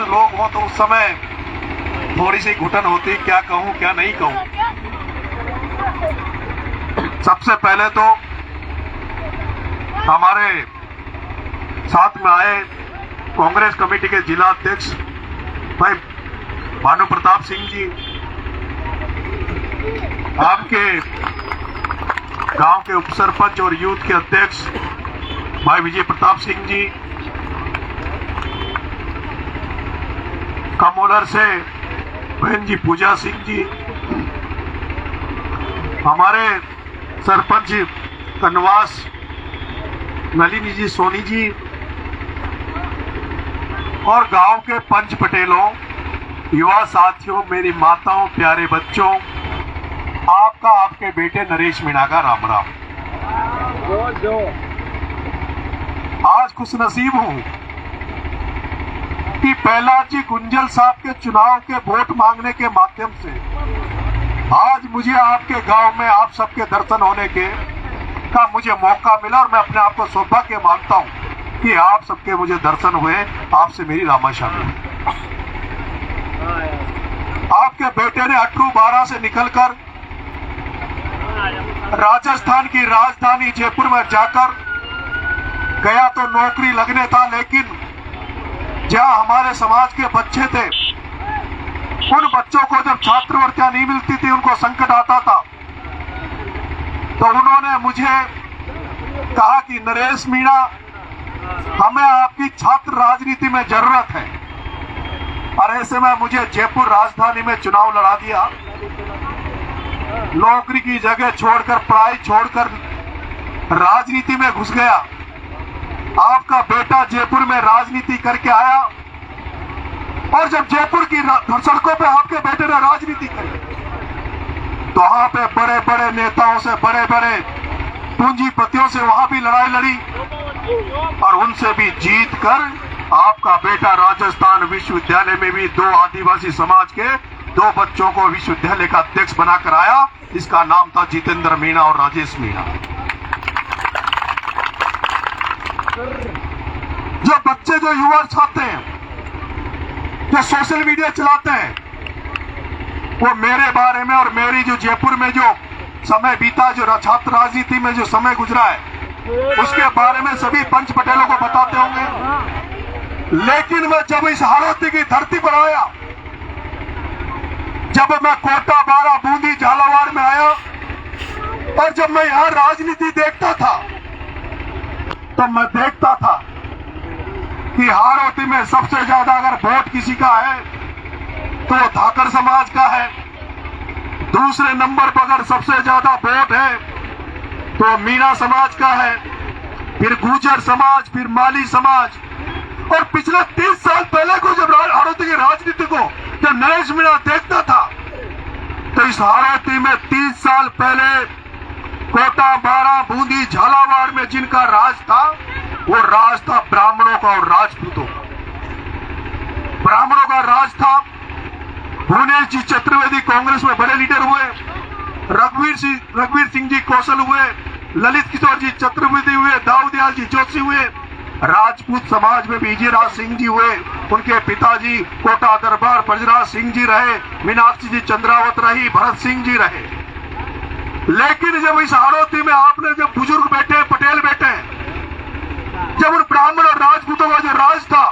लोग हो तो उस समय थोड़ी सी घुटन होती, क्या कहूं क्या नहीं कहूं। सबसे पहले तो हमारे साथ में आए कांग्रेस कमेटी के जिला अध्यक्ष भाई भानु प्रताप सिंह जी, आपके गांव के उपसरपंच और यूथ के अध्यक्ष भाई विजय प्रताप सिंह जी, कमोलर से बहन जी पूजा सिंह जी, हमारे सरपंच कनवास नलिनी जी सोनी जी, और गांव के पंच पटेलों, युवा साथियों, मेरी माताओं, प्यारे बच्चों, आपका आपके बेटे नरेश मीणा का राम राम। आज खुशनसीब हूं कि प्रहलाद जी गुंजल साहब के चुनाव के वोट मांगने के माध्यम से आज मुझे आपके गांव में आप सबके दर्शन होने का मुझे मौका मिला, और मैं अपने आप को सौभाग्य मानता हूं कि आप सबके मुझे दर्शन हुए, आपसे मेरी रामाशामी। आपके बेटे ने 18-12 से निकलकर राजस्थान की राजधानी जयपुर में जाकर गया तो नौकरी लगने था, लेकिन जहां हमारे समाज के बच्चे थे उन बच्चों को जब छात्रवृत्तियां नहीं मिलती थी, उनको संकट आता था, तो उन्होंने मुझे कहा कि नरेश मीणा, हमें आपकी छात्र राजनीति में जरूरत है। और ऐसे में मुझे जयपुर राजधानी में चुनाव लड़ा दिया। नौकरी की जगह छोड़कर, पढ़ाई छोड़कर राजनीति में घुस गया। आपका बेटा जयपुर में राजनीति करके आया, और जब जयपुर की सड़कों पे आपके बेटे ने राजनीति करी तो वहां पे बड़े बड़े नेताओं से, बड़े बड़े पूंजीपतियों से वहां भी लड़ाई लड़ी, और उनसे भी जीत कर आपका बेटा राजस्थान विश्वविद्यालय में भी 2 आदिवासी समाज के 2 बच्चों को विश्वविद्यालय का अध्यक्ष बनाकर आया। इसका नाम था जितेंद्र मीणा और राजेश मीणा। जो बच्चे, जो युवा छात्र हैं, जो सोशल मीडिया चलाते हैं, वो मेरे बारे में और मेरी जो जयपुर में जो समय बीता, जो छात्र राजनीति में जो समय गुजरा है, उसके बारे में सभी पंच पटेलों को बताते होंगे। लेकिन मैं जब इस हाड़ौती की धरती पर आया, जब मैं कोटा, बारा, बूंदी, झालावाड़ में आया, और जब मैं यहां राजनीति देखता था, तो मैं देखता था कि हाड़ौती में सबसे ज्यादा अगर वोट किसी का है तो धाकर समाज का है। दूसरे नंबर पर अगर सबसे ज्यादा वोट है तो मीणा समाज का है, फिर गुर्जर समाज, फिर माली समाज। और पिछले 30 साल पहले को जब हाड़ौती की राजनीति को जब नरेश मीणा देखता था, तो इस हाड़ौती में 30 साल पहले कोटा, बारा, बूंदी, झालावाड़ में जिनका राज था, वो राज था ब्राह्मणों का और राजपूतों का। ब्राह्मणों का राज था। भुवनेश जी चतुर्वेदी कांग्रेस में बड़े लीडर हुए, रघुवीर सिंह जी कौशल हुए, ललित किशोर जी चतुर्वेदी हुए, दाऊदयाल जी जोशी हुए। राजपूत समाज में विजयराज सिंह जी हुए, उनके पिताजी कोटा दरबार ब्रजराज सिंह जी रहे, मीनाक्षी जी चंद्रावत रही, भरत सिंह जी रहे। लेकिन जब इस हाड़ौती में आपने जब बुजुर्ग बैठे, पटेल बैठे, जब उन ब्राह्मण और राजपूतों का जो राज था,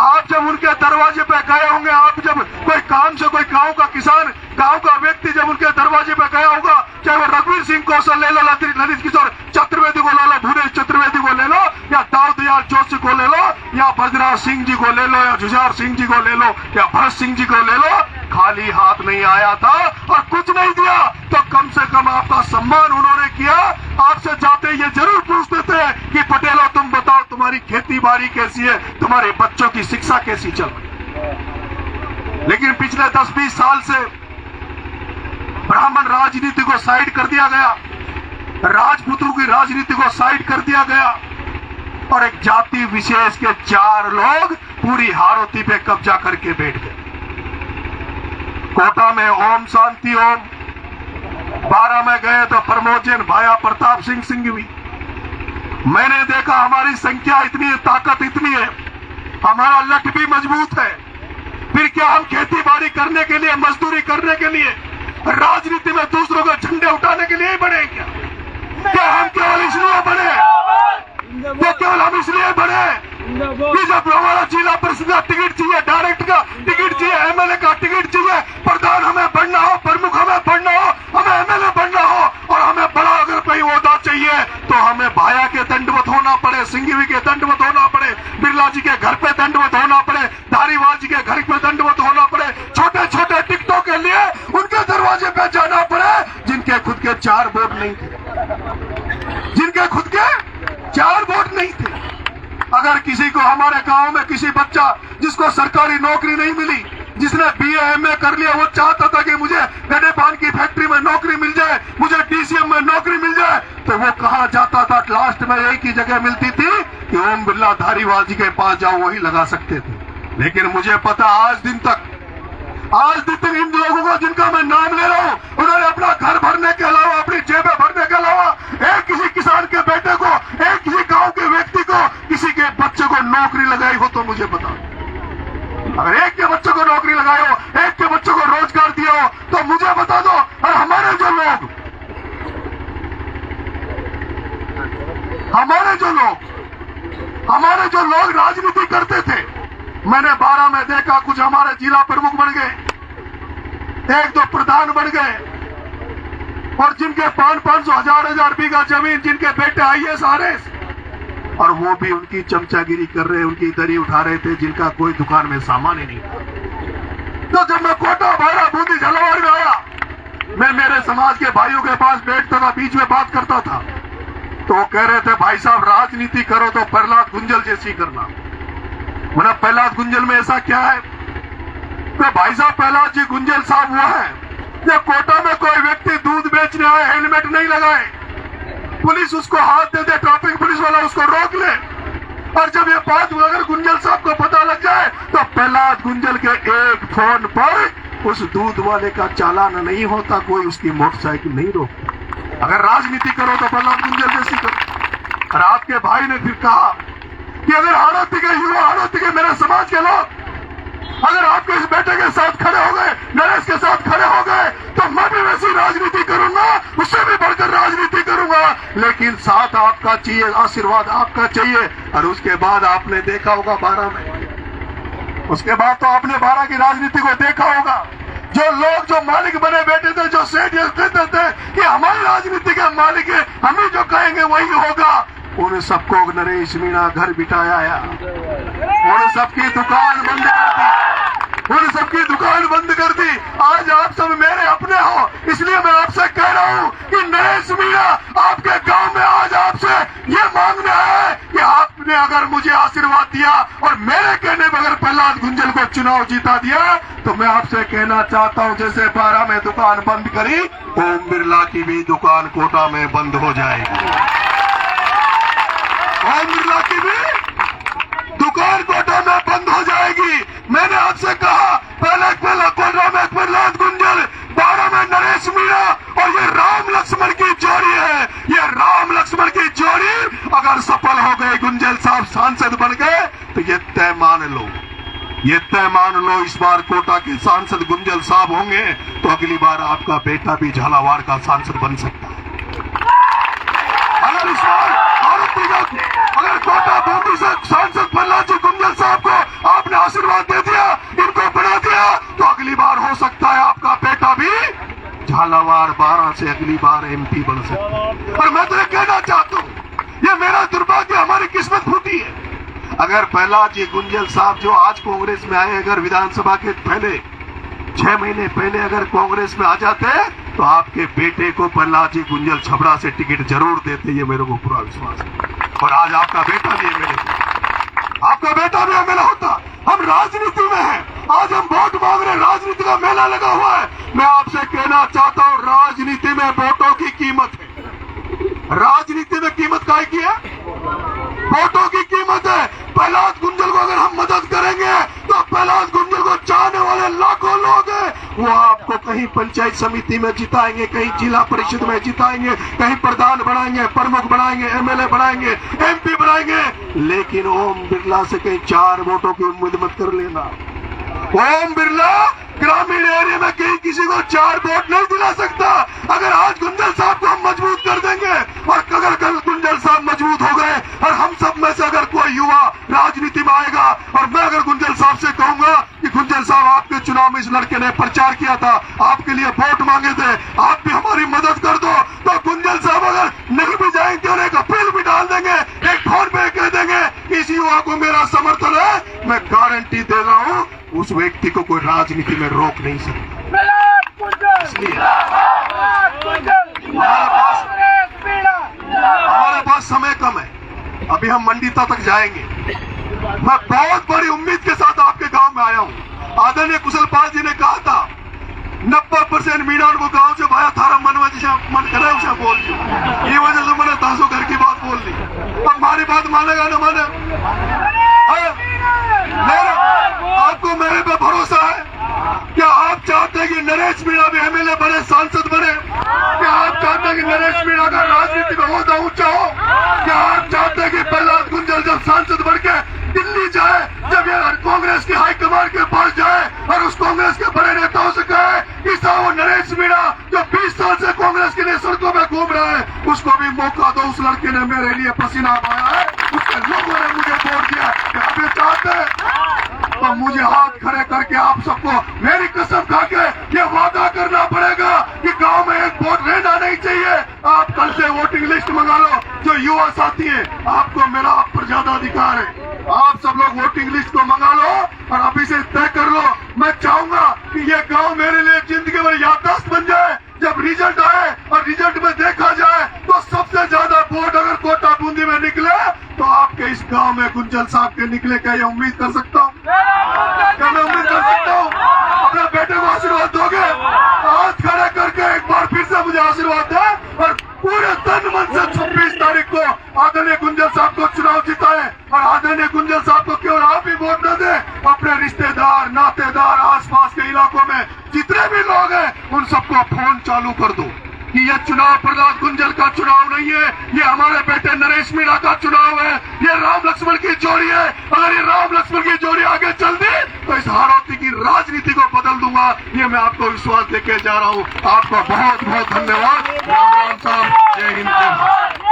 आप जब उनके दरवाजे पे गए होंगे, आप जब कोई काम से, कोई गांव का किसान, गांव का व्यक्ति जब उनके दरवाजे पे गया होगा, चाहे वो रघुवीर सिंह कौशल ले लो, ललित किशोर चतुर्वेदी को ले लो, भुवनेश चतुर्वेदी को ले लो, या दाऊदयाल जोशी को ले लो, या बजराज सिंह जी को ले लो, या जुझार सिंह जी को ले लो, या भरत सिंह जी को ले लो, खाली हाथ नहीं आया था और कुछ नहीं दिया, तो कम से कम आपका सम्मान उन्होंने किया। आपसे जाते ये जरूर पूछते थे कि पटेलों, तुम बताओ तुम्हारी खेती बाड़ी कैसी है, तुम्हारे बच्चों की शिक्षा कैसी चल रही। लेकिन पिछले 10-20 साल से ब्राह्मण राजनीति को साइड कर दिया गया, राजपूतों की राजनीति को साइड कर दिया गया, और एक जाति विशेष के 4 लोग पूरी हाड़ौती पे कब्जा करके बैठ गए। कोटा में ओम शांति ओम, बारा में गए तो प्रमोद जैन, भाया प्रताप सिंह भी। मैंने देखा हमारी संख्या इतनी है, ताकत इतनी है हमारा लठ भी मजबूत है। फिर क्या हम खेती बाड़ी करने के लिए, मजदूरी करने के लिए, राजनीति में दूसरों के झंडे उठाने के लिए ही बने क्या? क्या हम केवल इसलिए बने? क्या केवल हम इसलिए बने कि जब हमारा जिला परिषद का टिकट चाहिए, डायरेक्ट का टिकट चाहिए, एमएलए का टिकट चाहिए, प्रधान हमें बनना हो, प्रमुख हमें बनना हो, हमें एमएलए बनना हो और हमें बड़ा अगर कोई ओहदा चाहिए तो हमें भाया के दंडवत होना पड़े, सिंघवी के दंडवत होना पड़े, बिरला जी के घर पे दंडवत होना पड़े, धारीवाल जी के घर पे दंडवत होना पड़े, छोटे छोटे टिकटों के लिए उनके दरवाजे पे जाना पड़े जिनके खुद के 4 वोट नहीं थे, जिनके खुद के 4 वोट नहीं थे। अगर किसी को हमारे गांव में किसी बच्चा जिसको सरकारी नौकरी नहीं मिली, जिसने बीए एमए कर लिया, वो चाहता था कि मुझे गड्ढे पान की फैक्ट्री में नौकरी मिल जाए, मुझे डीसीएम में नौकरी मिल जाए, तो वो कहाँ जाता था? लास्ट में एक ही जगह मिलती थी कि ओम बिरला धारीवाल जी के पास जाओ, वही लगा सकते थे। लेकिन मुझे पता आज दिन तक इन लोगों को जिनका मैं नाम ले रहा हूँ, उन्होंने अपना घर भरने के अलावा, अपनी जेबें भरने के अलावा एक किसी किसान के बेटे को, एक किसी गांव के व्यक्ति को, किसी के बच्चे को नौकरी लगाई हो तो मुझे बता। अगर एक के बच्चे को नौकरी लगाई हो, एक के बच्चे को रोजगार दिया हो तो मुझे बता दो। और हमारे जो लोग राजनीति करते थे, मैंने 12 में देखा कुछ हमारे जिला प्रमुख बन गए, 1-2 प्रधान बन गए, और जिनके 500 हजार बीघा जमीन, जिनके बेटे आईएएस आरएएस, और वो भी उनकी चमचागिरी कर रहे, उनकी दरी उठा रहे थे, जिनका कोई दुकान में सामान ही नहीं था। तो जब मैं कोटा, भाड़ा, बूंदी, झालावाड़ में आया, मैं मेरे समाज के भाइयों के पास बैठता था, बीच में बात करता था, तो वो कह रहे थे भाई साहब राजनीति करो तो प्रहलाद गुंजल जैसी करना। मैंने प्रहलाद गुंजल में ऐसा क्या है? तो भाई साहब प्रहलाद जी गुंजल साहब वो है, ये कोटा में कोई व्यक्ति दूध बेचने आए, हेलमेट नहीं लगाए, पुलिस उसको हाथ दे दे, ट्रैफिक पुलिस वाला उसको रोक ले, और जब ये बात अगर गुंजल साहब को पता लग जाए तो प्रहलाद गुंजल के एक फोन पर उस दूध वाले का चालान नहीं होता, कोई उसकी मोटरसाइकिल नहीं रोकता। अगर राजनीति करो तो प्रहलाद गुंजल जैसी करो। और आपके भाई ने फिर कहा कि अगर हाड़ौती के युवा, हाड़ौती के मेरे समाज के लोग अगर आपके इस बेटे के साथ खड़े हो गए, नरेश के साथ खड़े हो गए, तो मैं भी वैसी राजनीति करूंगा, उससे भी बढ़कर राजनीति करूंगा। लेकिन साथ आपका चाहिए, आशीर्वाद आपका चाहिए। और उसके बाद आपने देखा होगा 12 में, उसके बाद तो आपने 12 की राजनीति को देखा होगा। जो लोग जो मालिक बने बैठे थे, जो सेठ कहते थे कि हमारी राजनीति के मालिक है, हम ही जो कहेंगे वही होगा, उन सबको नरेश मीणा घर बिठाया, उन सबकी दुकान बंद कर दी, उन सबकी दुकान बंद कर दी। आज आप सब मेरे अपने हो, इसलिए मैं आपसे कह रहा हूँ कि नरेश मीणा आपके गांव में आज आपसे ये मांगना है कि आपने अगर मुझे आशीर्वाद दिया और मेरे कहने पर अगर प्रहलाद गुंजल को चुनाव जीता दिया, तो मैं आपसे कहना चाहता हूँ जैसे 12 में दुकान बंद करी, ओम बिरला की भी दुकान कोटा में बंद हो जाएगी। ओम बिरला की भी दुकान कोटा में बंद हो जाएगी। मैंने आपसे कहा पहले कोटा में प्रहलाद गुंजल, 12 में नरेश मीणा, और ये राम लक्ष्मण की जोड़ी है। ये राम लक्ष्मण की जोड़ी अगर सफल हो गए, गुंजल साहब सांसद बन गए, तो ये तय मान लो, ये तय मान लो, इस बार कोटा के सांसद गुंजल साहब होंगे तो अगली बार आपका बेटा भी झालावाड़ का सांसद बन सकता है। अगर इस बार अगर कोटा बूंदी से सांसद प्रहलाद जी गुंजल साहब को आपने आशीर्वाद दे दिया, इनको बना दिया, तो अगली बार हो सकता है आपका बेटा भी झालावाड़ 12 से अगली बार एमपी बन सकता है। और मैं तो ये कहना चाहता हूँ, ये मेरा दुर्भाग्य, हमारी किस्मत फूटी है। अगर प्रहलाद जी गुंजल साहब जो आज कांग्रेस में आए, अगर विधानसभा के पहले 6 महीने पहले अगर कांग्रेस में आ जाते, तो आपके बेटे को प्रहलाद जी गुंजल छबड़ा से टिकट जरूर देते, ये मेरे को पूरा विश्वास है। और आज आपका बेटा भी एमएलए, आपका बेटा भी एमएलए होता। हम राजनीति में हैं, आज हम वोट मांग रहे, राजनीति का मेला लगा हुआ है। मैं आपसे कहना चाहता हूँ, राजनीति में वोटों की कीमत है। राजनीति में कीमत काय की है? वोटों की कीमत है। प्रहलाद गुंजल को अगर हम मदद करेंगे, तो प्रहलाद गुंजल को चाहने वाले लाखों लोग हैं, वो आपको कहीं पंचायत समिति में जिताएंगे, कहीं जिला परिषद में जिताएंगे, कहीं प्रधान बनाएंगे, प्रमुख बनाएंगे, एमएलए बनाएंगे, एमपी बनाएंगे, लेकिन ओम बिरला से कहीं 4 वोटों की उम्मीद मत कर लेना। ओम बिरला ग्रामीण एरिया में कहीं किसी को 4 वोट नहीं दिला सकता। अगर आज गुंजल साहब को हम मजबूत कर देंगे और अगर कल गुंजल साहब मजबूत हो गए और हम सब में से अगर कोई युवा राजनीति में आएगा और मैं अगर गुंजल साहब से कहूंगा कि गुंजल साहब आपके चुनाव में इस लड़के ने प्रचार किया था, आपके लिए वोट मांगे थे, आप भी हमारी मदद कर दो, तो गुंजल साहब अगर नहीं भी जाएंगे और एक अपील भी डाल देंगे, एक फोन पे कह देंगे इस युवा को मेरा समर्थन है, मैं गारंटी दे रहा हूँ उस व्यक्ति को कोई राजनीति में रोक नहीं सकता। इसलिए हमारे पास समय कम है, अभी हम मंडिता तक जाएंगे। मैं बहुत बड़ी उम्मीद के साथ आपके गांव में आया हूं। आदरणीय कुशल पाल जी ने कहा था 90% मीना को गांव से भाया थारा मनवा जिसे मन करे उसे बोल दी, ये वजह से मैंने 10 घर की बात बोल दी। अब हमारी बात मानेगा न माने, आपको मेरे पे भरोसा है? क्या आप चाहते हैं कि नरेश मीणा भी एमएलए बने, सांसद बने? क्या आप चाहते हैं कि नरेश मीणा का राजनीति में होता ऊंचा हो? क्या आप चाहते हैं कि प्रहलाद गुंजल जब सांसद बन के दिल्ली जाए, जब ये कांग्रेस की हाईकमान के पास जाए और उस कांग्रेस के बड़े नेताओं से कहे कि साहब नरेश मीणा जो 20 साल से कांग्रेस के लिए सड़कों में घूम रहा है, उसको भी मौका दो, उस लड़के ने मेरे लिए पसीना बहाया है, उसके लोगों ने मुझे वोट दिया। क्या आप ये चाहते हैं? तो मुझे हाथ खड़े करके आप सबको मेरी कसम खा के ये वादा करना पड़ेगा कि गांव में एक वोट रहना नहीं चाहिए। आप कल से वोटिंग लिस्ट मंगा लो, जो युवा साथी है, आपको मेरा आप पर ज्यादा अधिकार है। आप सब लोग वोटिंग लिस्ट को मंगा लो और अभी से तय कर लो। मैं चाहूंगा कि ये गांव मेरे लिए जिंदगी भर याददाश्त बन जाए। जब रिजल्ट आए और रिजल्ट में देखा जाए तो सबसे ज्यादा वोट अगर कोटा बूंदी में निकले तो आपके इस गांव में गुंजल साहब के निकले, क्या ये उम्मीद कर सकता हूँ? क्या मैं उम्मीद कर सकता हूँ? अपने बेटे को आशीर्वाद दोगे? हाथ खड़े करके एक बार फिर से मुझे आशीर्वाद दे और पूरे तन मन से 26 तारीख को आदरणीय गुंजल साहब को चुनाव जिताए। और आदरणीय गुंजल साहब को केवल आप ही वोट न दे, अपने रिश्तेदार, नातेदार, आसपास के इलाकों में जितने भी लोग हैं उन सबको फोन चालू कर दो कि ये चुनाव प्रहलाद गुंजल का चुनाव नहीं है, ये हमारे बेटे नरेश मीणा का चुनाव है, ये राम लक्ष्मण की जोड़ी है। अगर ये राम लक्ष्मण की जोड़ी आगे चल दी तो इस हाड़ौती की राजनीति को बदल दूंगा, ये मैं आपको विश्वास देके जा रहा हूँ। आपका बहुत बहुत धन्यवाद। राम राम साहब, जय हिंद।